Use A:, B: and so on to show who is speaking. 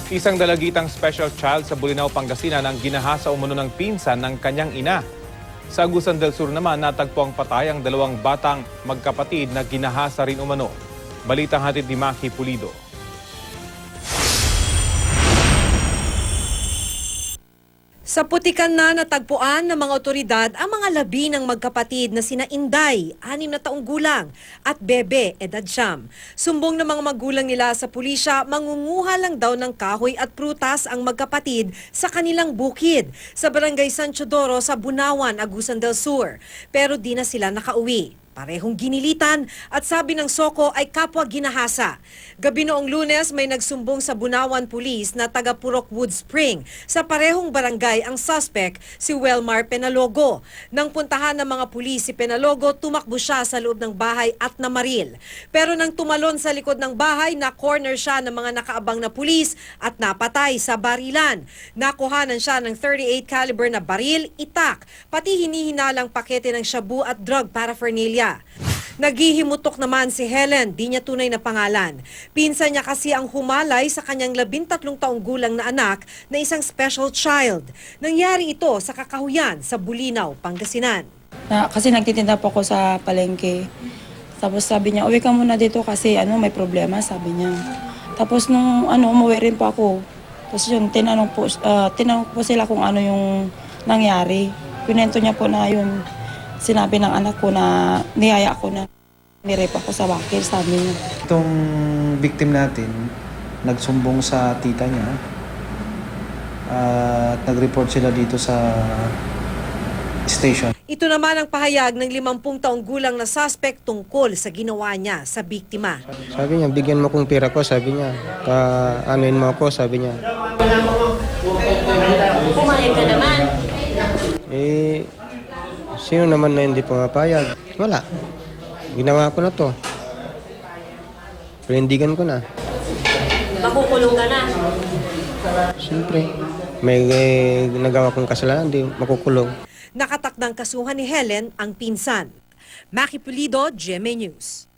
A: Isang dalagitang special child sa Bolinao, Pangasinan ang ginahasa umano ng pinsan ng kanyang ina. Sa Agusan del Sur naman, natagpo ang patay ang dalawang batang magkapatid na ginahasa rin umano. Balitang hatid ni Maki Pulido.
B: Sa Putikan na natagpuan ng mga otoridad ang mga labi ng magkapatid na sina Inday, 6 na taong gulang, at Bebe, edad 9. Sumbong ng mga magulang nila sa pulisya, mangunguha lang daw ng kahoy at prutas ang magkapatid sa kanilang bukid sa Barangay San Teodoro sa Bunawan, Agusan del Sur. Pero di na sila nakauwi. Parehong ginilitan at sabi ng Soko ay kapwa ginahasa. Gabi noong Lunes may nagsumbong sa Bunawan Police na taga Purok Wood Spring. Sa parehong barangay ang suspect si Welmar Penalogo. Nang puntahan ng mga pulis si Penalogo, tumakbo siya sa loob ng bahay at namaril. Pero nang tumalon sa likod ng bahay, na-corner siya ng mga nakaabang na pulis at napatay sa barilan. Nakuhanan siya ng .38 caliber na baril, itak, pati hinihinalang pakete ng shabu at drug paraphernalia. Naghihimutok naman si Helen, di niya tunay na pangalan. Pinsan niya kasi ang humalay sa kanyang 13 taong gulang na anak na isang special child. Nangyari ito sa Kakahuyan sa Bulinaw, Pangasinan.
C: Kasi nagtitinda po ako sa palengke. Tapos sabi niya, uwi ka muna dito kasi may problema, sabi niya. Tapos nung umuwi rin po ako. Tapos yun, tinanong po sila kung ano yung nangyari. Pinento niya po na yun. Sinabi ng anak ko na niyaya ko na nirape ako sa wakil, sabi niya.
D: Itong victim natin, nagsumbong sa tita niya at nag-report sila dito sa station.
B: Ito naman ang pahayag ng 50 taong gulang na suspect tungkol sa ginawa niya sa biktima.
E: Sabi niya, bigyan mo kong pera ko, sabi niya. Anuin mo ako, sabi niya.
B: Pumayag ka naman.
E: Sino naman na hindi pumapayag? Wala. Ginawa ko na to. Panindigan ko na.
B: Makukulong ka na.
E: Siyempre, may nagawa kong kasalanan, hindi makukulong.
B: Nakatakdang kasuhan ni Helen ang pinsan. Maki Pulido, GMA News.